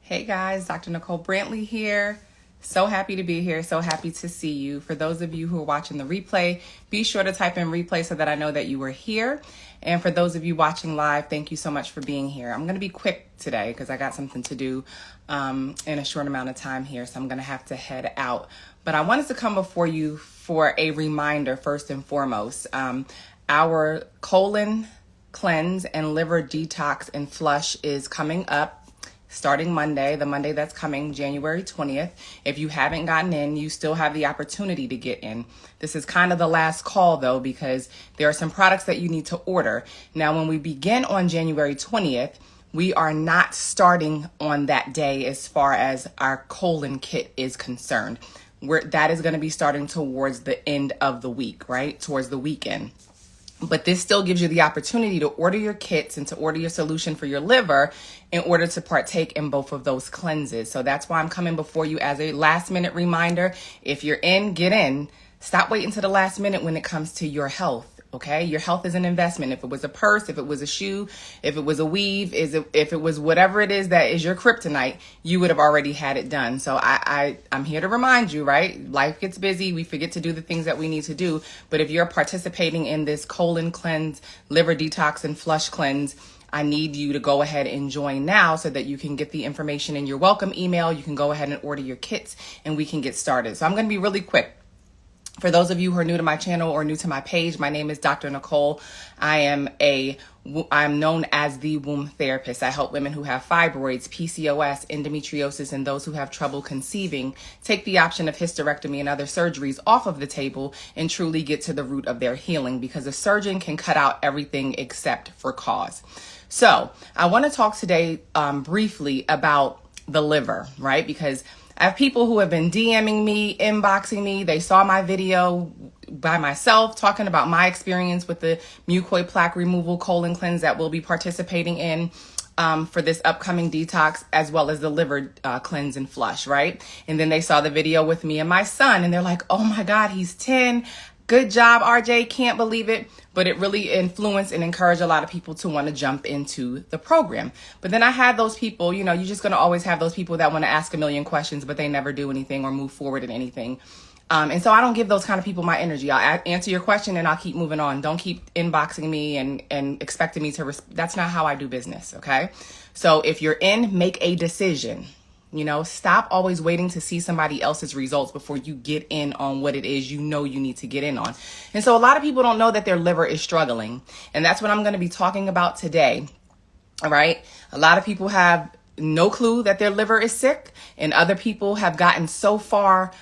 Hey guys, Dr. Nicole Brantley here. So happy to be here. So happy to see you. For those of you who are watching the replay, be sure to type in replay so that I know that you were here. And for those of you watching live, thank you so much for being here. I'm going to be quick today because I got something to do in a short amount of time here. So I'm going to have to head out. But I wanted to come before you for a reminder first and foremost. Our colon cleanse and liver detox and flush is coming up starting Monday, the Monday that's coming, January 20th. If you haven't gotten in, you still have the opportunity to get in. This is kind of the last call though, because there are some products that you need to order. Now, when we begin on January 20th, we are not starting on that day as far as our colon kit is concerned. That is going to be starting towards the end of the week, right? Towards the weekend. But this still gives you the opportunity to order your kits and to order your solution for your liver in order to partake in both of those cleanses. So that's why I'm coming before you as a last minute reminder. If you're in, get in. Stop waiting to the last minute when it comes to your health. Okay, your health is an investment. If it was a purse, if it was a shoe, if it was a weave, if it was whatever it is that is your kryptonite, you would have already had it done. So I'm here to remind you, right? Life gets busy. We forget to do the things that we need to do. But if you're participating in this colon cleanse, liver detox, and flush cleanse, I need you to go ahead and join now so that you can get the information in your welcome email. You can go ahead and order your kits and we can get started. So I'm going to be really quick. For those of you who are new to my channel or new to my page, my name is Dr. Nicole. I'm known as the womb therapist. I help women who have fibroids, PCOS, endometriosis, and those who have trouble conceiving take the option of hysterectomy and other surgeries off of the table and truly get to the root of their healing, because a surgeon can cut out everything except for cause. So I want to talk today briefly about the liver, right? Because I have people who have been DMing me, inboxing me. They saw my video by myself talking about my experience with the mucoid plaque removal colon cleanse that we'll be participating in for this upcoming detox, as well as the liver cleanse and flush, right? And then they saw the video with me and my son, and they're like, oh my God, he's 10. Good job, RJ. Can't believe it. But it really influenced and encouraged a lot of people to want to jump into the program. But then I had those people, you're just going to always have those people that want to ask a million questions, but they never do anything or move forward in anything. And so I don't give those kind of people my energy. I'll answer your question and I'll keep moving on. Don't keep inboxing me and expecting me to, that's not how I do business. Okay. So if you're in, make a decision. Stop always waiting to see somebody else's results before you get in on what it is you need to get in on. And so a lot of people don't know that their liver is struggling. And that's what I'm going to be talking about today. All right. A lot of people have no clue that their liver is sick, and other people have gotten so far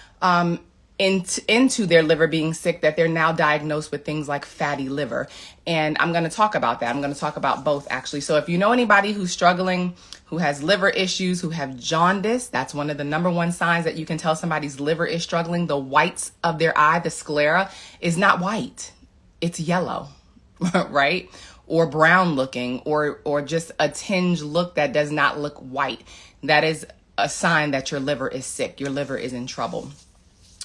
into their liver being sick that they're now diagnosed with things like fatty liver. And I'm going to talk about that. I'm going to talk about both, actually. So if you know anybody who's struggling, who has liver issues, who have jaundice, that's one of the number one signs that you can tell somebody's liver is struggling. The whites of their eye, the sclera, is not white. It's yellow, right? Or brown looking, or just a tinge look that does not look white. That is a sign that your liver is sick. Your liver is in trouble.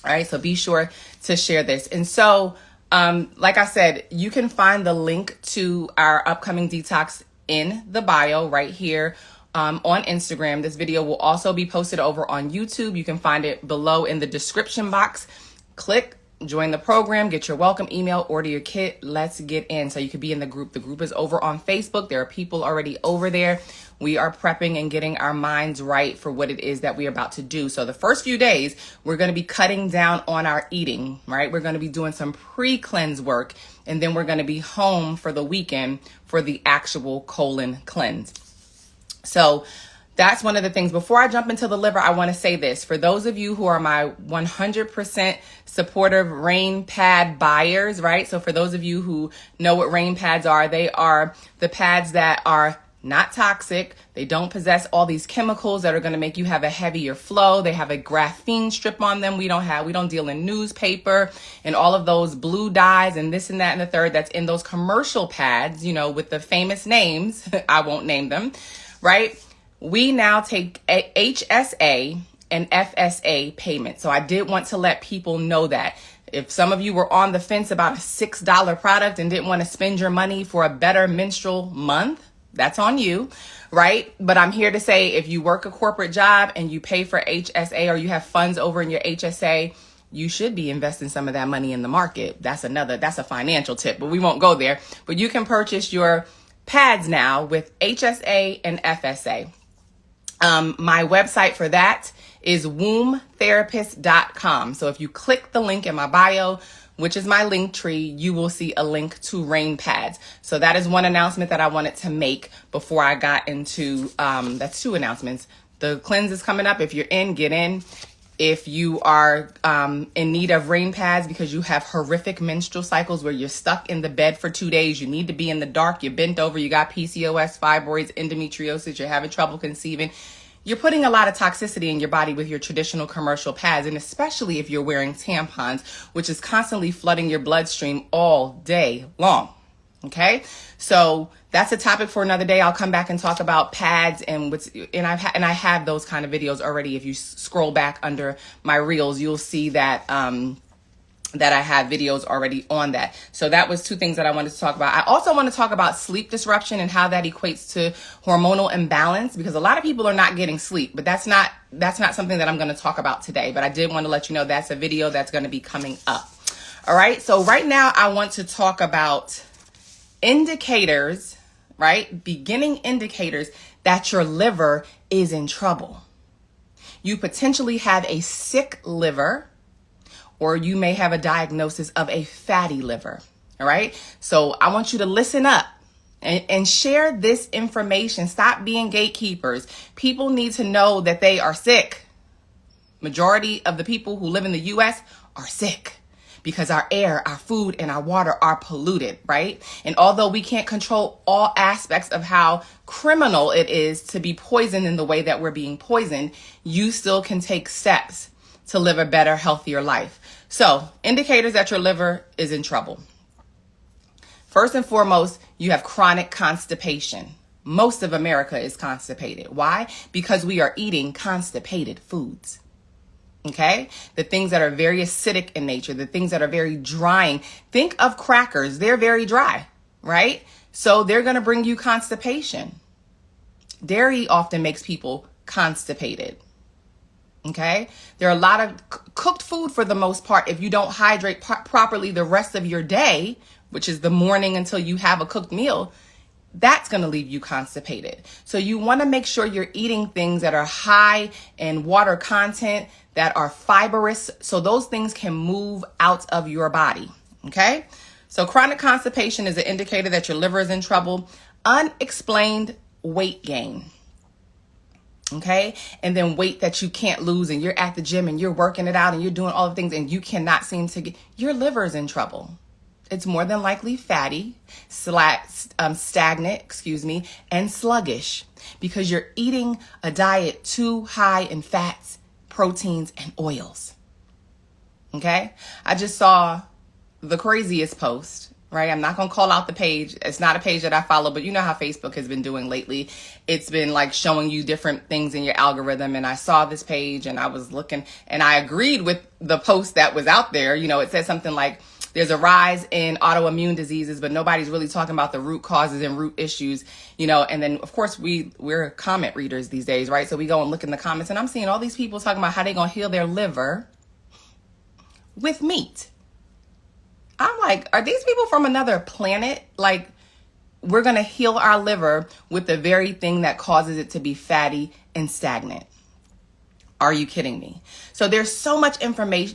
All right, so be sure to share this. And so, like I said, you can find the link to our upcoming detox in the bio right here on Instagram. This video will also be posted over on YouTube. You can find it below in the description box. Click, join the program, get your welcome email, order your kit. Let's get in so you can be in the group. The group is over on Facebook. There are people already over there. We are prepping and getting our minds right for what it is that we're about to do. So the first few days, we're going to be cutting down on our eating, right? We're going to be doing some pre-cleanse work, and then we're going to be home for the weekend for the actual colon cleanse. So that's one of the things. Before I jump into the liver, I want to say this. For those of you who are my 100% supportive rain pad buyers, right? So for those of you who know what rain pads are, they are the pads that are not toxic. They don't possess all these chemicals that are going to make you have a heavier flow. They have a graphene strip on them. We don't deal in newspaper and all of those blue dyes and this and that and the third that's in those commercial pads, with the famous names. I won't name them, right? We now take HSA and FSA payment. So I did want to let people know that. If some of you were on the fence about a $6 product and didn't want to spend your money for a better menstrual month, that's on you, right? But I'm here to say, if you work a corporate job and you pay for HSA, or you have funds over in your HSA, you should be investing some of that money in the market. That's a financial tip, but we won't go there. But you can purchase your pads now with HSA and FSA. My website for that is wombtherapist.com. So if you click the link in my bio, which is my link tree, you will see a link to Rain Pads. So that is one announcement that I wanted to make before I got into, that's two announcements. The cleanse is coming up. If you're in, get in. If you are in need of Rain Pads because you have horrific menstrual cycles where you're stuck in the bed for 2 days, you need to be in the dark, you're bent over, you got PCOS, fibroids, endometriosis, you're having trouble conceiving, you're putting a lot of toxicity in your body with your traditional commercial pads, and especially if you're wearing tampons, which is constantly flooding your bloodstream all day long. Okay, so that's a topic for another day. I'll come back and talk about pads and I have those kind of videos already. If you scroll back under my reels, you'll see that that I have videos already on that. So that was two things that I wanted to talk about. I also want to talk about sleep disruption and how that equates to hormonal imbalance, because a lot of people are not getting sleep, but that's not something that I'm going to talk about today. But I did want to let you know that's a video that's going to be coming up. All right. So right now I want to talk about indicators, right? Beginning indicators that your liver is in trouble. You potentially have a sick liver, or you may have a diagnosis of a fatty liver. All right. So I want you to listen up and share this information. Stop being gatekeepers. People need to know that they are sick. Majority of the people who live in the U.S. are sick because our air, our food, and our water are polluted, right? And although we can't control all aspects of how criminal it is to be poisoned in the way that we're being poisoned, you still can take steps to live a better, healthier life. So, indicators that your liver is in trouble. First and foremost, you have chronic constipation. Most of America is constipated. Why? Because we are eating constipated foods. Okay? The things that are very acidic in nature, the things that are very drying. Think of crackers. They're very dry, right? So they're going to bring you constipation. Dairy often makes people constipated. Okay? There are a lot of cooked food for the most part. If you don't hydrate properly the rest of your day, which is the morning until you have a cooked meal, that's going to leave you constipated. So you want to make sure you're eating things that are high in water content, that are fibrous, so those things can move out of your body. Okay? So chronic constipation is an indicator that your liver is in trouble. Unexplained weight gain. Okay? And then weight that you can't lose, and you're at the gym and you're working it out and you're doing all the things and you cannot seem to get, your liver is in trouble. It's more than likely fatty, stagnant, and sluggish, because you're eating a diet too high in fats, proteins, and oils. Okay? I just saw the craziest post, right? I'm not going to call out the page. It's not a page that I follow, but you know how Facebook has been doing lately. It's been like showing you different things in your algorithm. And I saw this page and I was looking and I agreed with the post that was out there. You know, it said something like, there's a rise in autoimmune diseases, but nobody's really talking about the root causes and root issues, you know. And then, of course, we're comment readers these days, right? So we go and look in the comments, and I'm seeing all these people talking about how they're going to heal their liver with meat. I'm like, are these people from another planet? Like, we're going to heal our liver with the very thing that causes it to be fatty and stagnant. Are you kidding me? So there's so much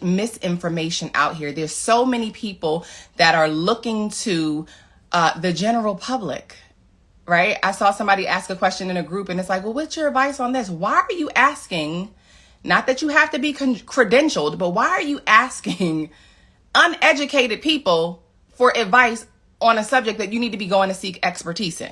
misinformation out here. There's so many people that are looking to the general public, right? I saw somebody ask a question in a group and it's like, well, what's your advice on this? Why are you asking, not that you have to be credentialed, but why are you asking uneducated people for advice on a subject that you need to be going to seek expertise in?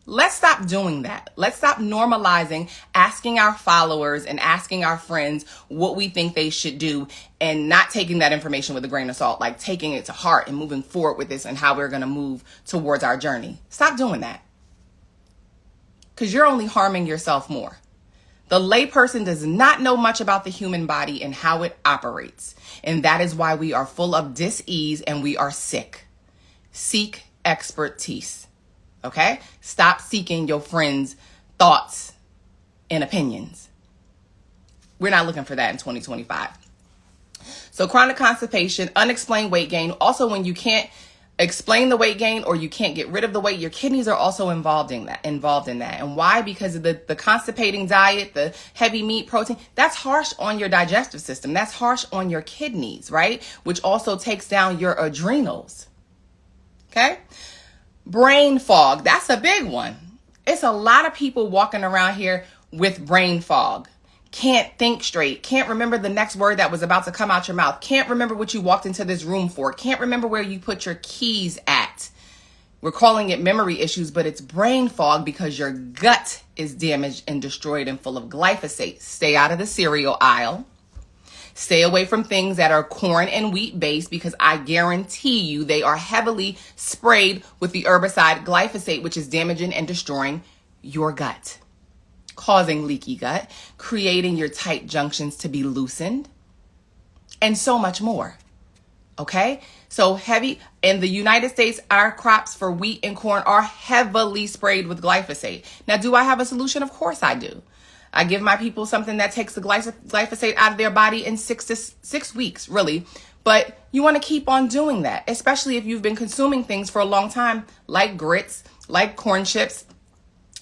Let's stop doing that. Let's stop normalizing asking our followers and asking our friends what we think they should do and not taking that information with a grain of salt, like taking it to heart and moving forward with this and how we're going to move towards our journey. Stop doing that, because you're only harming yourself more. The layperson does not know much about the human body and how it operates. And that is why we are full of dis-ease and we are sick. Seek expertise. Okay? Stop seeking your friends' thoughts and opinions. We're not looking for that in 2025. So chronic constipation, unexplained weight gain. Also, when you can't explain the weight gain or you can't get rid of the weight, your kidneys are also involved in that. And why? Because of the constipating diet, the heavy meat, protein, that's harsh on your digestive system. That's harsh on your kidneys, right? Which also takes down your adrenals. Okay? Brain fog, that's a big one. It's a lot of people walking around here with brain fog. Can't think straight, can't remember the next word that was about to come out your mouth, can't remember what you walked into this room for, can't remember where you put your keys at. We're calling it memory issues, but it's brain fog because your gut is damaged and destroyed and full of glyphosate. Stay out of the cereal aisle. Stay away from things that are corn and wheat based because I guarantee you they are heavily sprayed with the herbicide glyphosate, which is damaging and destroying your gut, causing leaky gut, creating your tight junctions to be loosened, and so much more. Okay? So heavy, in the United States, our crops for wheat and corn are heavily sprayed with glyphosate. Now, do I have a solution? Of course I do. I give my people something that takes the glyphosate out of their body in 6 weeks, really. But you want to keep on doing that, especially if you've been consuming things for a long time, like grits, like corn chips,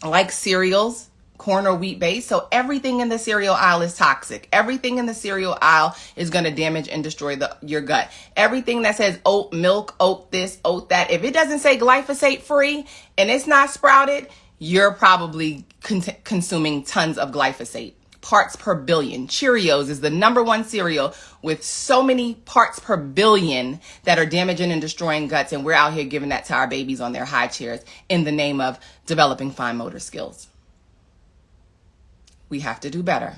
like cereals, corn or wheat based. So everything in the cereal aisle is toxic. Everything in the cereal aisle is going to damage and destroy your gut. Everything that says oat milk, oat this, oat that, if it doesn't say glyphosate free and it's not sprouted, you're probably consuming tons of glyphosate. Parts per billion. Cheerios is the #1 cereal with so many parts per billion that are damaging and destroying guts. And we're out here giving that to our babies on their high chairs in the name of developing fine motor skills. We have to do better.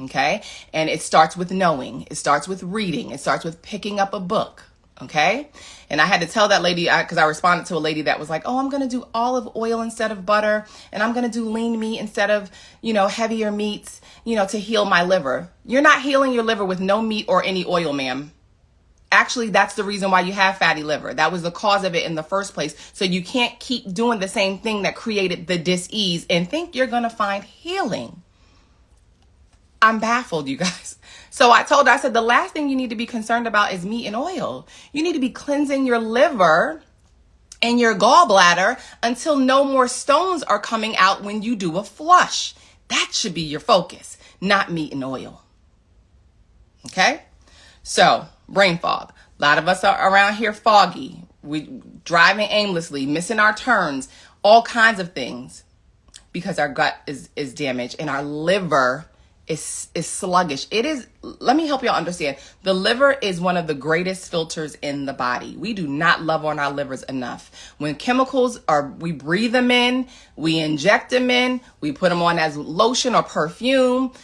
Okay? And it starts with knowing. It starts with reading. It starts with picking up a book. Okay? And I had to tell that lady, because I responded to a lady that was like, oh, I'm going to do olive oil instead of butter. And I'm going to do lean meat instead of, heavier meats, to heal my liver. You're not healing your liver with no meat or any oil, ma'am. Actually, that's the reason why you have fatty liver. That was the cause of it in the first place. So you can't keep doing the same thing that created the dis-ease and think you're going to find healing. I'm baffled, you guys. So I told her, I said, the last thing you need to be concerned about is meat and oil. You need to be cleansing your liver and your gallbladder until no more stones are coming out when you do a flush. That should be your focus, not meat and oil. Okay? So, brain fog. A lot of us are around here foggy. We driving aimlessly, missing our turns, all kinds of things because our gut is damaged and our liver is sluggish. It is, let me help y'all understand. The liver is one of the greatest filters in the body. We do not love on our livers enough. When chemicals we breathe them in, we inject them in, we put them on as lotion or perfume.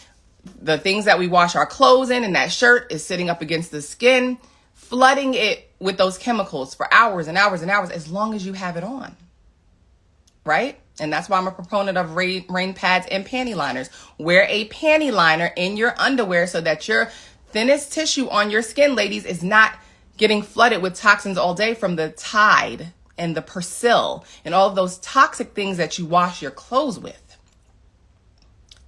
The things that we wash our clothes in and that shirt is sitting up against the skin, flooding it with those chemicals for hours and hours and hours, as long as you have it on. Right? And that's why I'm a proponent of rain pads and panty liners. Wear a panty liner in your underwear so that your thinnest tissue on your skin, ladies, is not getting flooded with toxins all day from the Tide and the Persil and all of those toxic things that you wash your clothes with,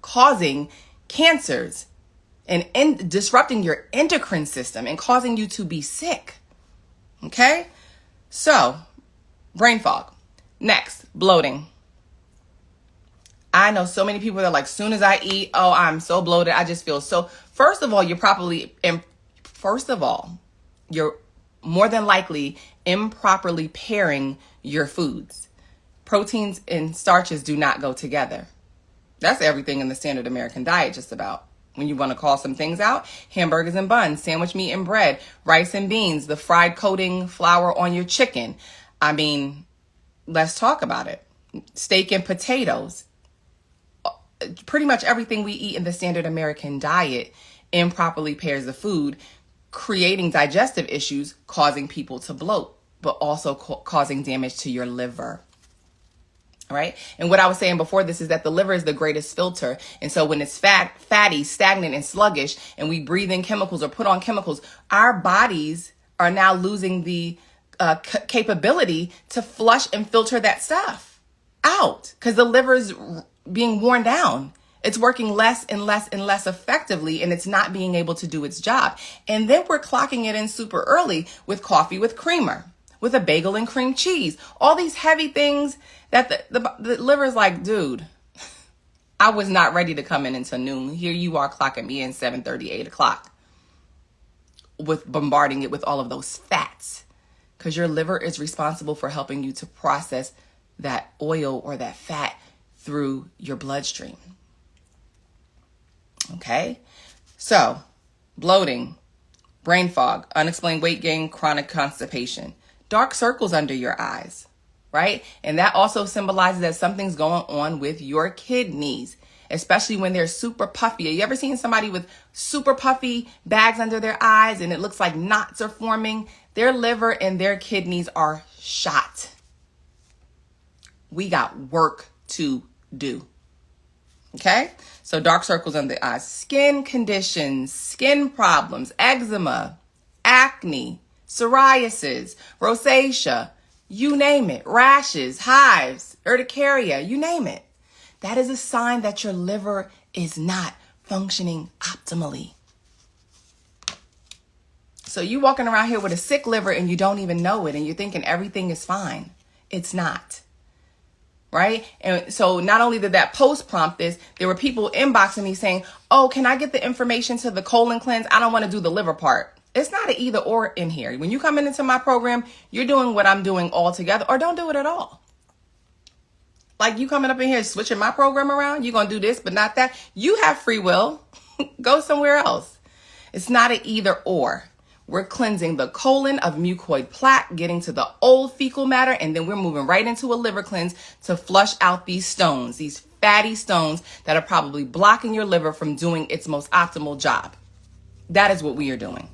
causing cancers and disrupting your endocrine system and causing you to be sick. Okay? So, brain fog. Next, bloating. I know so many people that are like, soon as I eat, oh, I'm so bloated. I just feel so. First of all, you're more than likely improperly pairing your foods. Proteins and starches do not go together. That's everything in the standard American diet, just about. When you want to call some things out, hamburgers and buns, sandwich meat and bread, rice and beans, the fried coating flour on your chicken. I mean, let's talk about it. Steak and potatoes. Pretty much everything we eat in the standard American diet improperly pairs the food, creating digestive issues, causing people to bloat, but also causing damage to your liver. Right? And what I was saying before this is that the liver is the greatest filter. And so when it's fatty, stagnant, and sluggish, and we breathe in chemicals or put on chemicals, our bodies are now losing the capability to flush and filter that stuff. out because the liver's being worn down. It's working less and less and less effectively, and it's not being able to do its job. And then we're clocking it in super early with coffee with creamer, with a bagel and cream cheese. All these heavy things that the liver's like, dude, I was not ready to come in until noon. Here you are clocking me in 7:30, 8 o'clock with bombarding it with all of those fats, because your liver is responsible for helping you to process that oil or that fat through your bloodstream. Okay, so bloating, brain fog, unexplained weight gain, chronic constipation, dark circles under your eyes, right? And that also symbolizes that something's going on with your kidneys, especially when they're super puffy. Have you ever seen somebody with super puffy bags under their eyes and it looks like knots are forming? Their liver and their kidneys are shot. We got work to do. Okay? So dark circles under the eyes, skin conditions, skin problems, eczema, acne, psoriasis, rosacea, you name it, rashes, hives, urticaria, you name it. That is a sign that your liver is not functioning optimally. So you walking around here with a sick liver and you don't even know it and you're thinking everything is fine. It's not. Right? And so not only did that post prompt this, there were people inboxing me saying, oh, can I get the information to the colon cleanse? I don't want to do the liver part. It's not an either or in here. When you come into my program, you're doing what I'm doing all together, or don't do it at all. Like you coming up in here switching my program around, you're going to do this, but not that. You have free will. Go somewhere else. It's not an either or. We're cleansing the colon of mucoid plaque, getting to the old fecal matter, and then we're moving right into a liver cleanse to flush out these stones, these fatty stones that are probably blocking your liver from doing its most optimal job. That is what we are doing.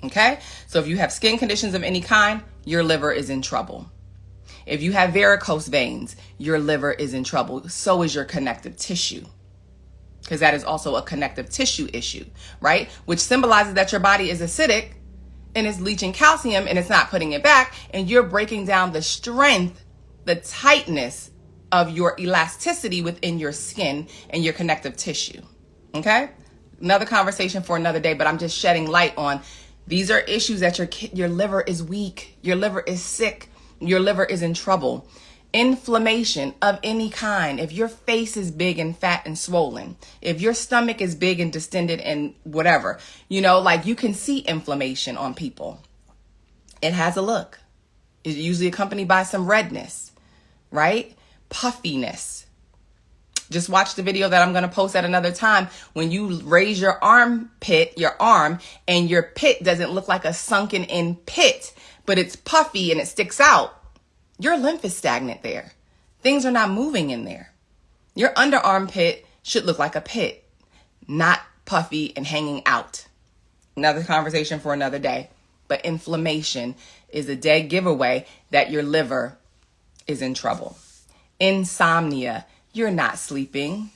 Okay? So if you have skin conditions of any kind, your liver is in trouble. If you have varicose veins, your liver is in trouble. So is your connective tissue, because that is also a connective tissue issue, right? Which symbolizes that your body is acidic and it's leaching calcium and it's not putting it back, and you're breaking down the strength, the tightness of your elasticity within your skin and your connective tissue. Okay? Another conversation for another day, but I'm just shedding light on these are issues that your liver is weak, your liver is sick, your liver is in trouble. Inflammation of any kind. If your face is big and fat and swollen, if your stomach is big and distended and whatever, like you can see inflammation on people. It has a look. It's usually accompanied by some redness, right? Puffiness. Just watch the video that I'm going to post at another time. When you raise your armpit, your arm, and your pit doesn't look like a sunken in pit, but it's puffy and it sticks out, your lymph is stagnant there. Things are not moving in there. Your underarm pit should look like a pit, not puffy and hanging out. Another conversation for another day. But inflammation is a dead giveaway that your liver is in trouble. Insomnia. You're not sleeping.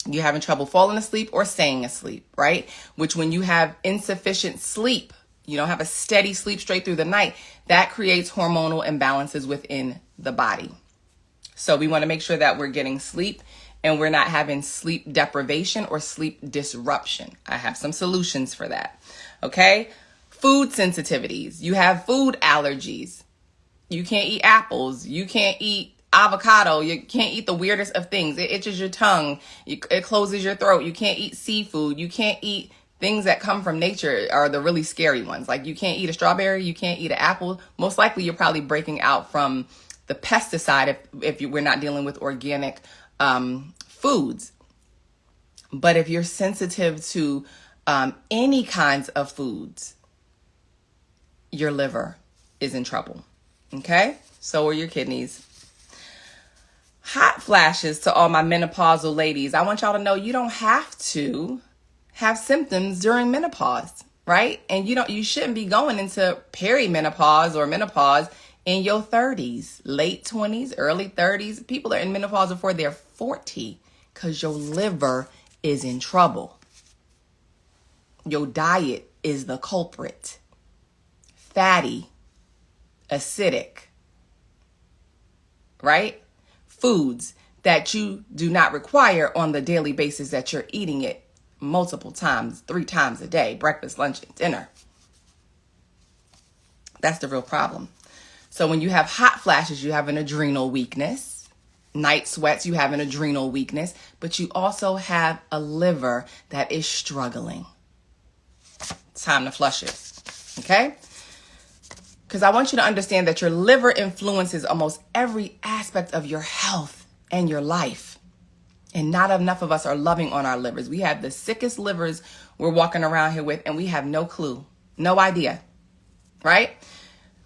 You're having trouble falling asleep or staying asleep, right? Which when you have insufficient sleep, you don't have a steady sleep straight through the night, that creates hormonal imbalances within the body. So we want to make sure that we're getting sleep and we're not having sleep deprivation or sleep disruption. I have some solutions for that. Okay? Food sensitivities. You have food allergies. You can't eat apples. You can't eat avocado. You can't eat the weirdest of things. It itches your tongue. It closes your throat. You can't eat seafood. You can't eat things that come from nature, are the really scary ones. Like you can't eat a strawberry. You can't eat an apple. Most likely you're probably breaking out from the pesticide if we're not dealing with organic foods. But if you're sensitive to any kinds of foods, your liver is in trouble. Okay? So are your kidneys. Hot flashes to all my menopausal ladies. I want y'all to know you don't have to have symptoms during menopause, right? And you shouldn't be going into perimenopause or menopause in your 30s, late 20s, early 30s. People are in menopause before they're 40 because your liver is in trouble. Your diet is the culprit. Fatty, acidic, right? foods that you do not require on the daily basis that you're eating it multiple times, 3 times a day, breakfast, lunch, and dinner. That's the real problem. So when you have hot flashes, you have an adrenal weakness. Night sweats, you have an adrenal weakness, but you also have a liver that is struggling. It's time to flush it, okay? Because I want you to understand that your liver influences almost every aspect of your health and your life. And not enough of us are loving on our livers. We have the sickest livers we're walking around here with, and we have no clue, no idea, right?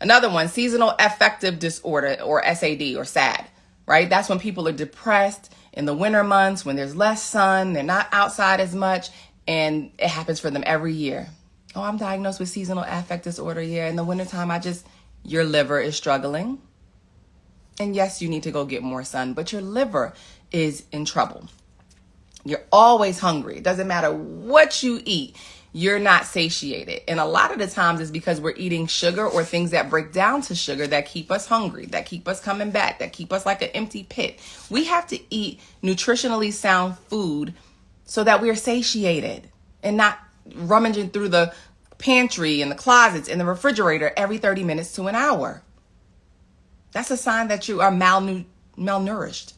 Another one, seasonal affective disorder, or SAD or SAD, right? That's when people are depressed in the winter months, when there's less sun, they're not outside as much, and it happens for them every year. Oh, I'm diagnosed with seasonal affective disorder. Yeah, in the wintertime, your liver is struggling. And yes, you need to go get more sun, but your liver is in trouble. You're always hungry. It doesn't matter what you eat. You're not satiated. And a lot of the times it's because we're eating sugar or things that break down to sugar that keep us hungry, that keep us coming back, that keep us like an empty pit. We have to eat nutritionally sound food so that we're satiated and not rummaging through the pantry and the closets and the refrigerator every 30 minutes to an hour. That's a sign that you are malnourished.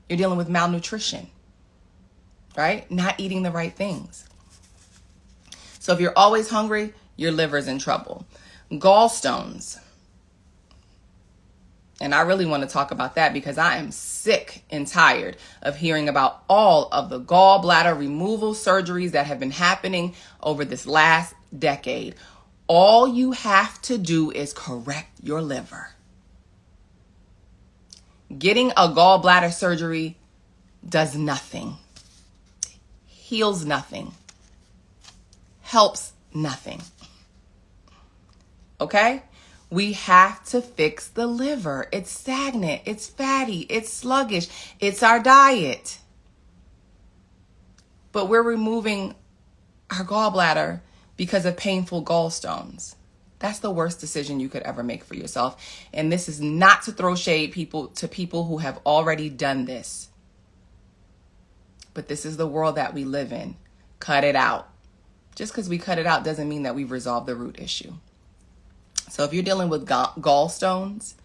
You're dealing with malnutrition, right? Not eating the right things. So if you're always hungry, your liver's in trouble. Gallstones. And I really want to talk about that because I am sick and tired of hearing about all of the gallbladder removal surgeries that have been happening over this last decade. All you have to do is correct your liver. Getting a gallbladder surgery does nothing, heals nothing, helps nothing. Okay? We have to fix the liver. It's stagnant, it's fatty, it's sluggish, it's our diet. But we're removing our gallbladder because of painful gallstones. That's the worst decision you could ever make for yourself. And this is not to throw shade to people who have already done this. But this is the world that we live in. Cut it out. Just because we cut it out doesn't mean that we've resolved the root issue. So if you're dealing with gallstones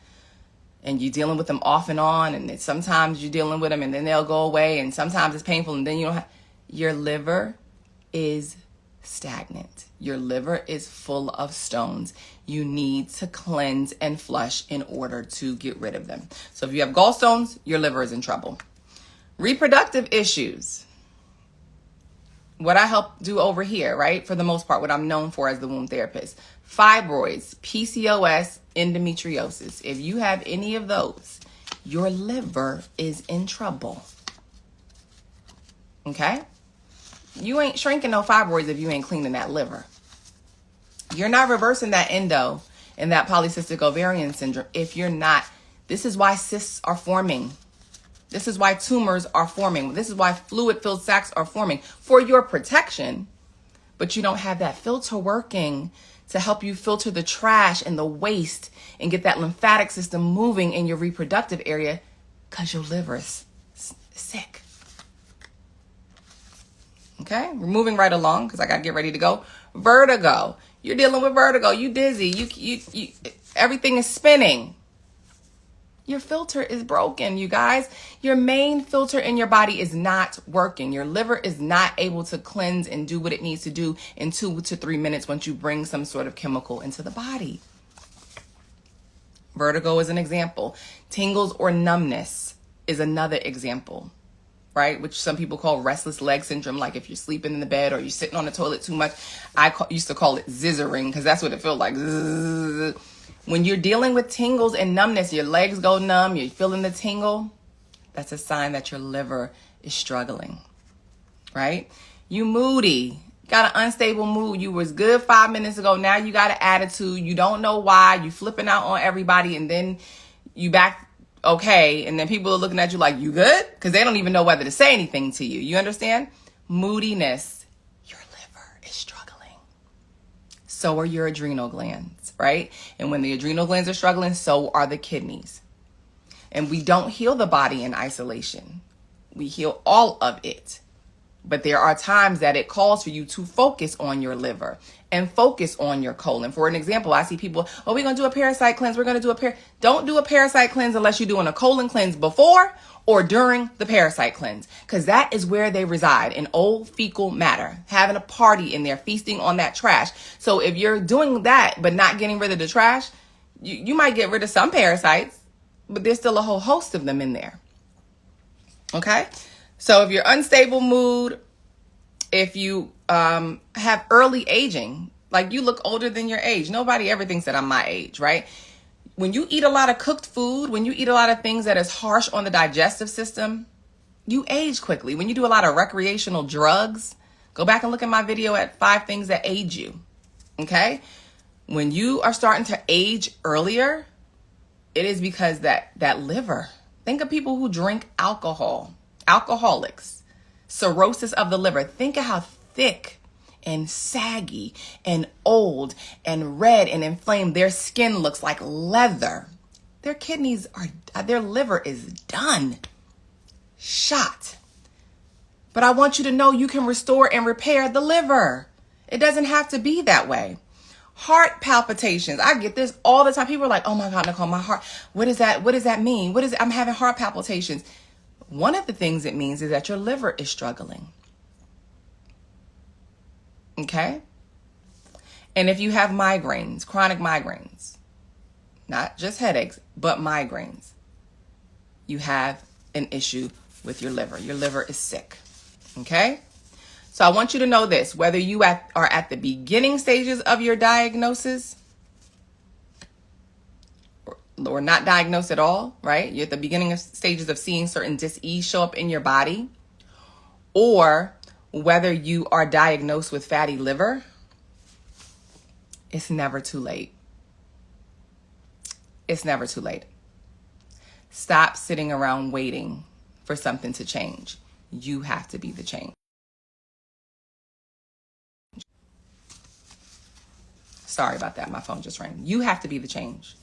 and you're dealing with them off and on, and sometimes you're dealing with them and then they'll go away, and sometimes it's painful and then you don't have, your liver is stagnant. Your liver is full of stones. You need to cleanse and flush in order to get rid of them. So if you have gallstones, your liver is in trouble. Reproductive issues. What I help do over here, right? For the most part, what I'm known for as the womb therapist. Fibroids, PCOS, endometriosis. If you have any of those, your liver is in trouble. Okay? You ain't shrinking no fibroids if you ain't cleaning that liver. You're not reversing that endo and that polycystic ovarian syndrome if you're not. This is why cysts are forming. This is why tumors are forming. This is why fluid-filled sacs are forming for your protection. But you don't have that filter working to help you filter the trash and the waste and get that lymphatic system moving in your reproductive area because your liver is sick. Okay, we're moving right along because I got to get ready to go. Vertigo. You're dealing with vertigo. You dizzy. You everything is spinning. Your filter is broken, you guys. Your main filter in your body is not working. Your liver is not able to cleanse and do what it needs to do in 2 to 3 minutes once you bring some sort of chemical into the body. Vertigo is an example. Tingles or numbness is another example, right? Which some people call restless leg syndrome. Like if you're sleeping in the bed or you're sitting on the toilet too much. Used to call it zizzering because that's what it felt like. Zzz. When you're dealing with tingles and numbness, your legs go numb, you're feeling the tingle, that's a sign that your liver is struggling, right? You moody, got an unstable mood. You was good 5 minutes ago. Now you got an attitude. You don't know why. You flipping out on everybody and then you back okay. And then people are looking at you like, you good? Because they don't even know whether to say anything to you. You understand? Moodiness. Your liver is struggling. So are your adrenal glands, right? And when the adrenal glands are struggling, so are the kidneys. And we don't heal the body in isolation. We heal all of it. But there are times that it calls for you to focus on your liver and focus on your colon. For an example, I see people, oh, we're going to do a parasite cleanse. We're going to do don't do a parasite cleanse unless you're doing a colon cleanse before or during the parasite cleanse, because that is where they reside, in old fecal matter, having a party in there, feasting on that trash. So if you're doing that but not getting rid of the trash, you might get rid of some parasites, but there's still a whole host of them in there. Okay? So if you're unstable mood, if you have early aging, like you look older than your age. Nobody ever thinks that I'm my age, right? When you eat a lot of cooked food, when you eat a lot of things that is harsh on the digestive system, you age quickly. When you do a lot of recreational drugs, go back and look at my video at 5 things that age you, okay? When you are starting to age earlier, it is because that liver. Think of people who drink alcohol, alcoholics, cirrhosis of the liver. Think of how thick and saggy and old and red and inflamed their skin looks, like leather. Their kidneys their liver is done, shot. But I want you to know you can restore and repair the liver. It doesn't have to be that way. Heart palpitations. I get this all the time. People are like, oh my God, Nicole, my heart. What is that? What does that mean? I'm having heart palpitations. One of the things it means is that your liver is struggling. Okay? And if you have migraines, chronic migraines, not just headaches, but migraines, you have an issue with your liver. Your liver is sick. Okay? So I want you to know this, whether you are at the beginning stages of your diagnosis or not diagnosed at all, right? You're at the beginning of stages of seeing certain dis-ease show up in your body, or whether you are diagnosed with fatty liver, it's never too late. It's never too late. Stop sitting around waiting for something to change. You have to be the change. Sorry about that. My phone just rang. You have to be the change.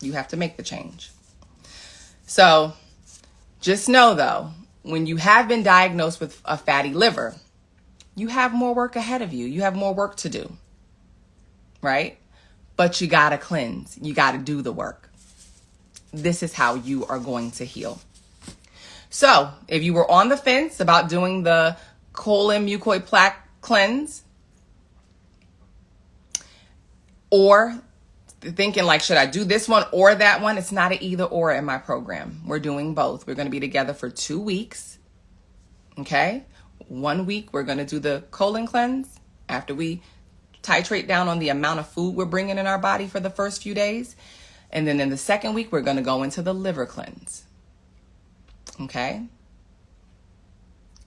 You have to make the change. So just know, though, when you have been diagnosed with a fatty liver, you have more work ahead of you. You have more work to do, right? But you got to cleanse. You got to do the work. This is how you are going to heal. So if you were on the fence about doing the colon mucoid plaque cleanse, or thinking like, should I do this one or that one? It's not an either or in my program. We're doing both. We're going to be together for 2 weeks. Okay? 1 week, we're going to do the colon cleanse after we titrate down on the amount of food we're bringing in our body for the first few days. And then in the second week, we're going to go into the liver cleanse. Okay?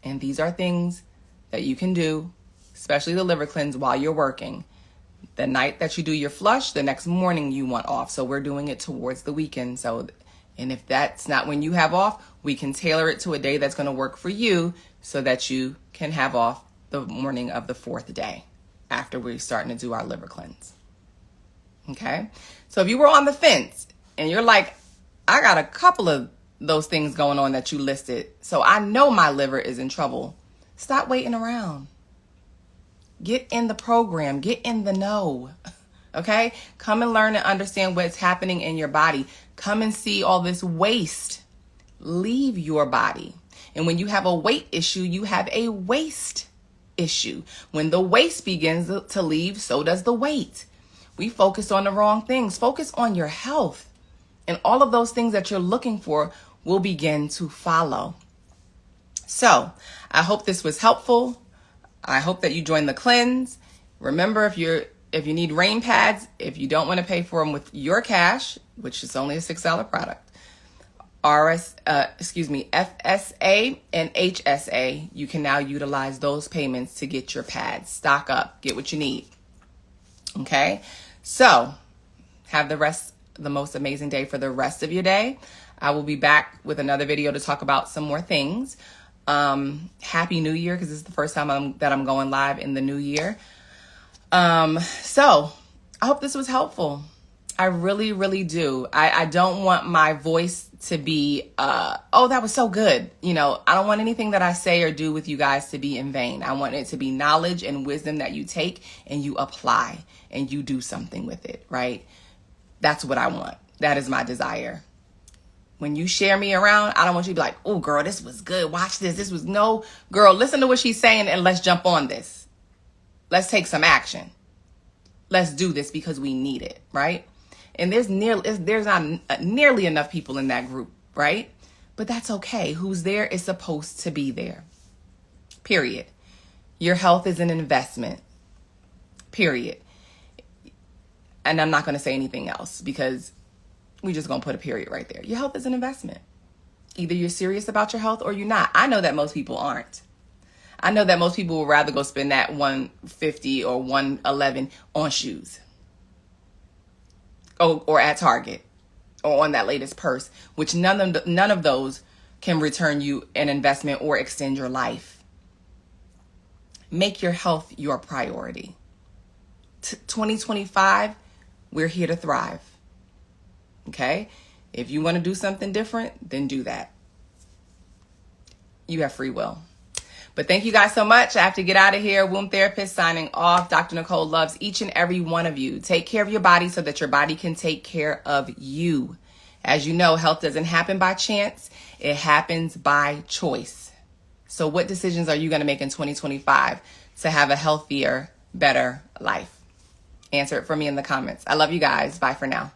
And these are things that you can do, especially the liver cleanse, while you're working. The night that you do your flush, the next morning you want off. So we're doing it towards the weekend. And if that's not when you have off, we can tailor it to a day that's going to work for you so that you can have off the morning of the 4th day after we're starting to do our liver cleanse. Okay? So if you were on the fence and you're like, I got a couple of those things going on that you listed, so I know my liver is in trouble, stop waiting around. Get in the program. Get in the know. Okay? Come and learn and understand what's happening in your body. Come and see all this waste leave your body. And when you have a weight issue, you have a waste issue. When the waste begins to leave, so does the weight. We focus on the wrong things. Focus on your health. And all of those things that you're looking for will begin to follow. So, I hope this was helpful. I hope that you join the cleanse. Remember, if you need rain pads, if you don't want to pay for them with your cash, which is only a $6 product, FSA and HSA, you can now utilize those payments to get your pads. Stock up, get what you need. Okay? So, have the most amazing day for the rest of your day. I will be back with another video to talk about some more things. Happy New Year, because this is the first time that I'm going live in the new year. So I hope this was helpful. I really, really do. I don't want my voice to be, oh, that was so good. You know, I don't want anything that I say or do with you guys to be in vain. I want it to be knowledge and wisdom that you take and you apply and you do something with it, right? That's what I want. That is my desire. When you share me around, I don't want you to be like, oh, girl, this was good. Watch this. This was no, girl, listen to what she's saying and let's jump on this. Let's take some action. Let's do this because we need it, right? And there's not nearly enough people in that group, right? But that's okay. Who's there is supposed to be there. Period. Your health is an investment. Period. And I'm not going to say anything else because we're just going to put a period right there. Your health is an investment. Either you're serious about your health or you're not. I know that most people aren't. I know that most people would rather go spend that $150 or $111 on shoes. Or at Target. Or on that latest purse. Which none of those can return you an investment or extend your life. Make your health your priority. 2025, we're here to thrive. Okay? If you want to do something different, then do that. You have free will. But thank you guys so much. I have to get out of here. Womb Therapist signing off. Dr. Nicole loves each and every one of you. Take care of your body so that your body can take care of you. As you know, health doesn't happen by chance. It happens by choice. So what decisions are you going to make in 2025 to have a healthier, better life? Answer it for me in the comments. I love you guys. Bye for now.